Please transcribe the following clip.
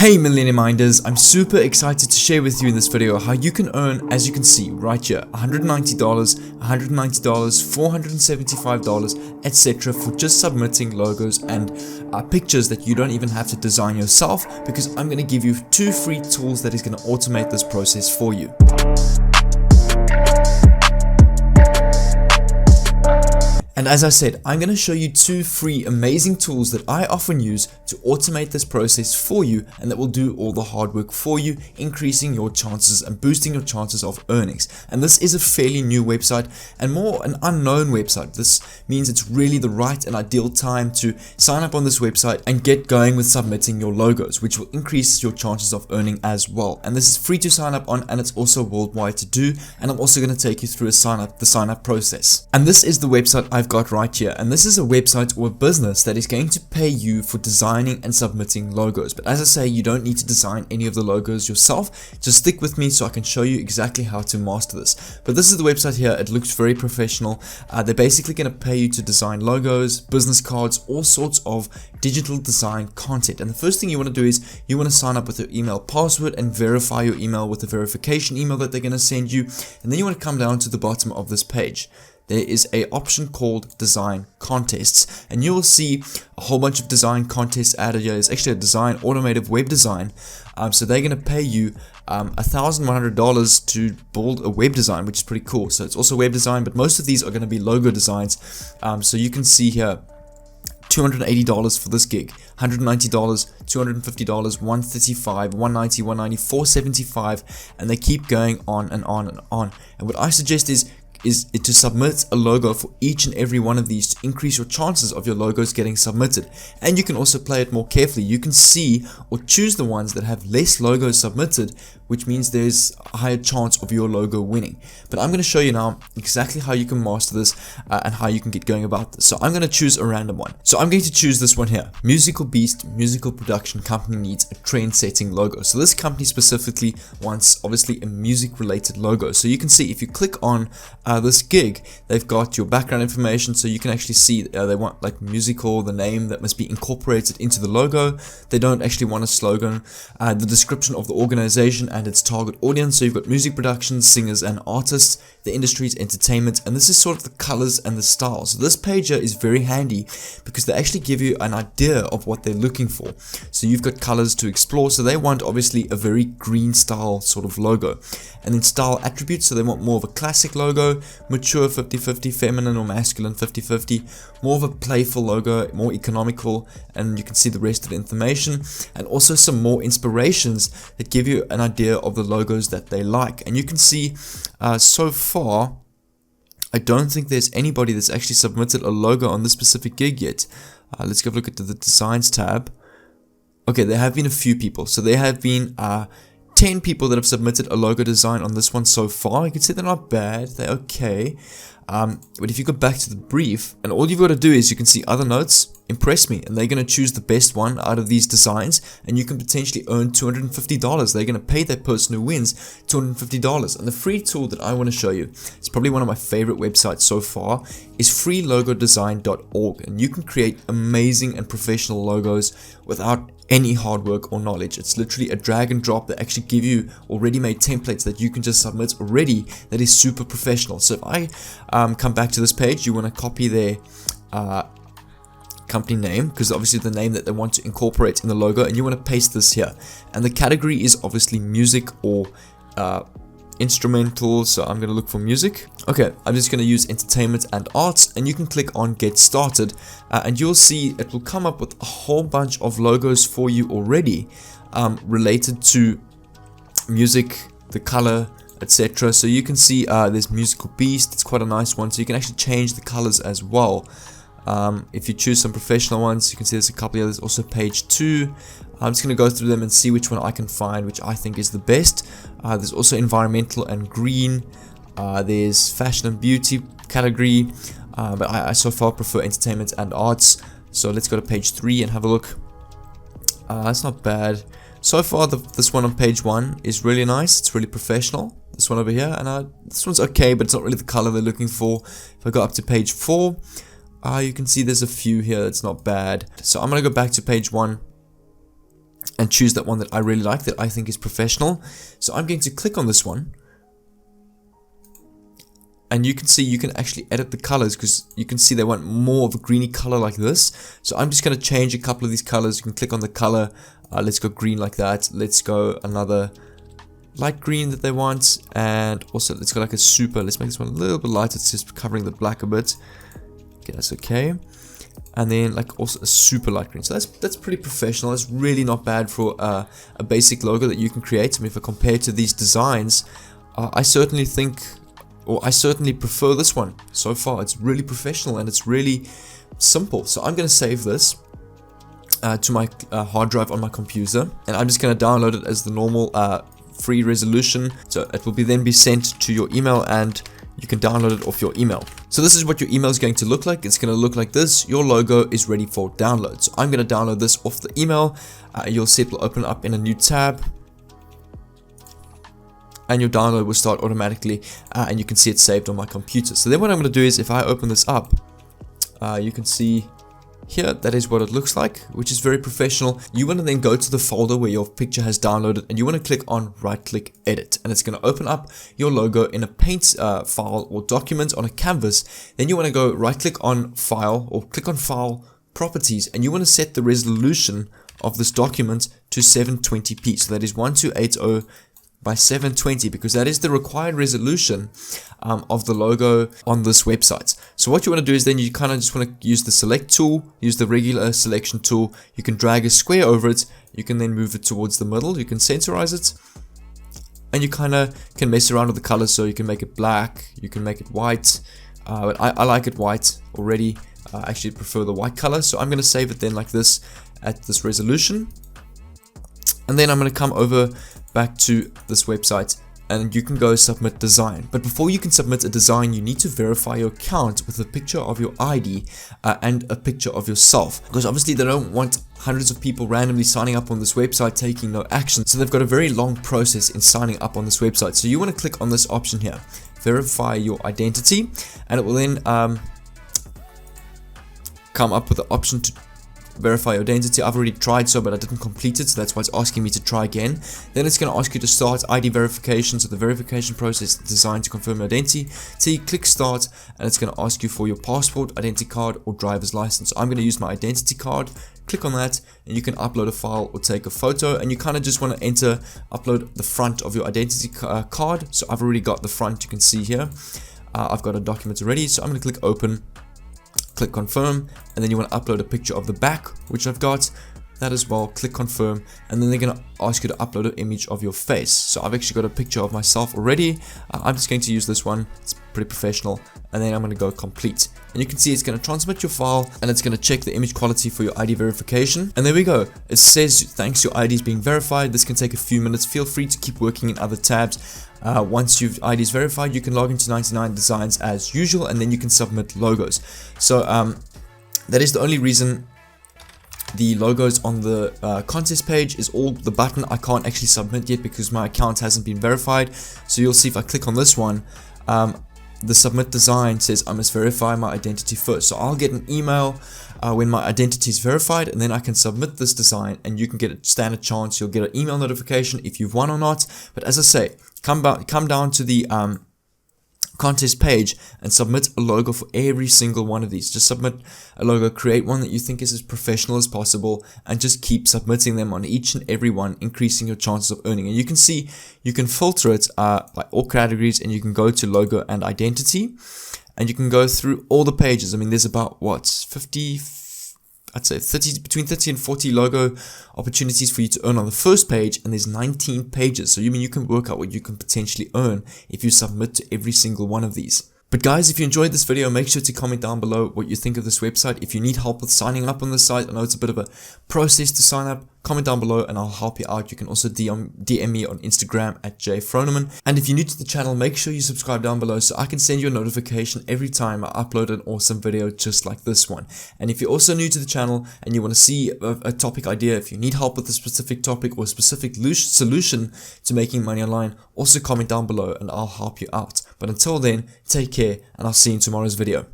Hey Millennium Minders, I'm super excited to share with you in this video how you can earn, as you can see right here, $190, $475, etc. for just submitting logos and pictures that you don't even have to design yourself, because I'm going to give you 2 free tools that is going to automate this process for you. And as I said, I'm going to show you 2 free amazing tools that I often use to automate this process for you, and that will do all the hard work for you, increasing your chances and boosting your chances of earnings. And this is a fairly new website and more an unknown website. This means it's really the right and ideal time to sign up on this website and get going with submitting your logos, which will increase your chances of earning as well. And this is free to sign up on, and it's also worldwide to do. And I'm also going to take you through the sign up process. And this is the website I've got right here, and this is a website or a business that is going to pay you for designing and submitting logos. But as I say, you don't need to design any of the logos yourself. Just stick with me so I can show you exactly how to master this. But this is the website here. It looks very professional. They're basically going to pay you to design logos, business cards, all sorts of digital design content. And the first thing you want to do is you want to sign up with your email password and verify your email with the verification email that they're going to send you. And then you want to come down to the bottom of this page. There is an option called design contests, and you will see a whole bunch of design contests added here. It's actually a design automated web design. So they're going to pay you $1,100 to build a web design, which is pretty cool. So it's also web design, but most of these are going to be logo designs. So you can see here, $280 for this gig, $190, $250, $135, $190, $190, $475, and they keep going on and on and on. And what I suggest is to submit a logo for each and every one of these to increase your chances of your logos getting submitted. And you can also play it more carefully. You can see or choose the ones that have less logos submitted, which means there's a higher chance of your logo winning. But I'm going to show you now exactly how you can master this and how you can get going about this. So I'm going to choose a random one. So I'm going to choose this one here. Musical Beast Musical Production Company needs a trend-setting logo. So this company specifically wants obviously a music related logo. So you can see if you click on this gig, they've got your background information, so you can actually see they want like musical, the name that must be incorporated into the logo. They don't actually want a slogan, the description of the organization and its target audience. So you've got music productions, singers and artists, the industry's entertainment, and this is sort of the colors and the styles. So this page here is very handy because they actually give you an idea of what they're looking for. So you've got colors to explore. So they want obviously a very green style sort of logo. And then style attributes, so they want more of a classic logo, mature 50-50, feminine or masculine 50-50, more of a playful logo, more economical, and you can see the rest of the information, and also some more inspirations that give you an idea of the logos that they like. And you can see so far, I don't think there's anybody that's actually submitted a logo on this specific gig yet. Let's go look at the designs tab. Okay, there have been a few people. So there have been 10 people that have submitted a logo design on this one so far. You can see they're not bad, they're okay. But if you go back to the brief, and all you've got to do is you can see other notes, impress me, and they're going to choose the best one out of these designs, and you can potentially earn $250. They're going to pay that person who wins $250. And the free tool that I want to show you, it's probably one of my favorite websites so far, is freelogodesign.org, and you can create amazing and professional logos without any hard work or knowledge. It's literally a drag and drop. They actually give you already made templates that you can just submit already, that is super professional. So if I come back to this page, you want to copy their company name, because obviously the name that they want to incorporate in the logo, and you want to paste this here, and the category is obviously music or instrumental, so I'm going to look for music. Okay, I'm just going to use entertainment and arts, and you can click on get started, and you'll see it will come up with a whole bunch of logos for you already related to music, the color, etc. So you can see there's Musical Beast. It's quite a nice one, so you can actually change the colors as well. If you choose some professional ones, you can see there's a couple of others. Also page 2. I'm just going to go through them and see which one I can find, which I think is the best. There's also environmental and green. There's fashion and beauty category, but I so far prefer entertainment and arts. So let's go to page 3 and have a look. That's not bad. So far, this one on page 1 is really nice. It's really professional. This one over here, and this one's okay, but it's not really the color they're looking for. If I go up to page 4, you can see there's a few here that's not bad. So I'm going to go back to page 1. and choose that one that I really like, that I think is professional. So I'm going to click on this one, and you can see you can actually edit the colors, because you can see they want more of a greeny color like this. So I'm just going to change a couple of these colors. You can click on the color. Let's go green like that. Let's go another light green that they want, and also let's go like a super. Let's make this one a little bit lighter. It's just covering the black a bit. Okay, that's okay. And then like also a super light green. So that's pretty professional. That's really not bad for a basic logo that you can create. I mean, if I compare to these designs, I certainly think, or I certainly prefer this one so far. It's really professional and it's really simple. So I'm going to save this to my hard drive on my computer, and I'm just going to download it as the normal free resolution. So it will then be sent to your email, and you can download it off your email. So this is what your email is going to look like. It's going to look like this. Your logo is ready for download. So I'm going to download this off the email. You'll see it will open up in a new tab, and your download will start automatically, and you can see it saved on my computer. So then what I'm going to do is, if I open this up, you can see here, that is what it looks like, which is very professional. You want to then go to the folder where your picture has downloaded, and you want to click on right click edit, and it's going to open up your logo in a paint file or document on a canvas. Then you want to go right click on file, or click on file properties, and you want to set the resolution of this document to 720p. So that is 1280 by 720, because that is the required resolution of the logo on this website. So what you want to do is then you kind of just want to use the select tool, use the regular selection tool. You can drag a square over it. You can then move it towards the middle. You can centerize it, and you kind of can mess around with the colors. So you can make it black, you can make it white, but I like it white already. I actually prefer the white color, so I'm going to save it then like this at this resolution, and then I'm going to come over back to this website, and you can go submit design. But before you can submit a design, you need to verify your account with a picture of your ID and a picture of yourself, because obviously they don't want hundreds of people randomly signing up on this website taking no action. So they've got a very long process in signing up on this website. So you want to click on this option here, verify your identity, and it will then come up with the option to verify your identity. I've already tried so, but I didn't complete it, so that's why it's asking me to try again. Then it's going to ask you to start ID verification. So the verification process is designed to confirm your identity. So you click start, and it's going to ask you for your passport, identity card, or driver's license. So I'm going to use my identity card. Click on that, and you can upload a file or take a photo, and you kind of just want to upload the front of your identity card. So I've already got the front, you can see here. I've got a document already, so I'm going to click open, click confirm, and then you want to upload a picture of the back, which I've got that as well. Click confirm, and then they're going to ask you to upload an image of your face. So I've actually got a picture of myself already. I'm just going to use this one. It's pretty professional, and then I'm going to go complete, and you can see it's going to transmit your file, and it's going to check the image quality for your ID verification. And there we go. It says thanks, your ID is being verified. This can take a few minutes. Feel free to keep working in other tabs. Once your ID is verified, you can log into 99 Designs as usual, and then you can submit logos. So that is the only reason the logos on the contest page is all the button. I can't actually submit yet because my account hasn't been verified. So you'll see if I click on this one, the submit design says I must verify my identity first. So I'll get an email when my identity is verified, and then I can submit this design, and you can get a standard chance. You'll get an email notification if you've won or not. But as I say, come down to the contest page and submit a logo for every single one of these. Just submit a logo, create one that you think is as professional as possible, and just keep submitting them on each and every one, increasing your chances of earning. And you can see you can filter it by all categories, and you can go to logo and identity, and you can go through all the pages. I mean, there's about what, 50, I'd say 30, between 30 and 40 logo opportunities for you to earn on the first page, and there's 19 pages. So you can work out what you can potentially earn if you submit to every single one of these. But guys, if you enjoyed this video, make sure to comment down below what you think of this website. If you need help with signing up on this site, I know it's a bit of a process to sign up, comment down below and I'll help you out. You can also DM me on Instagram at jfroneman. And if you're new to the channel, make sure you subscribe down below so I can send you a notification every time I upload an awesome video just like this one. And if you're also new to the channel and you want to see a topic idea, if you need help with a specific topic or a specific solution to making money online, also comment down below and I'll help you out. But until then, take care, and I'll see you in tomorrow's video.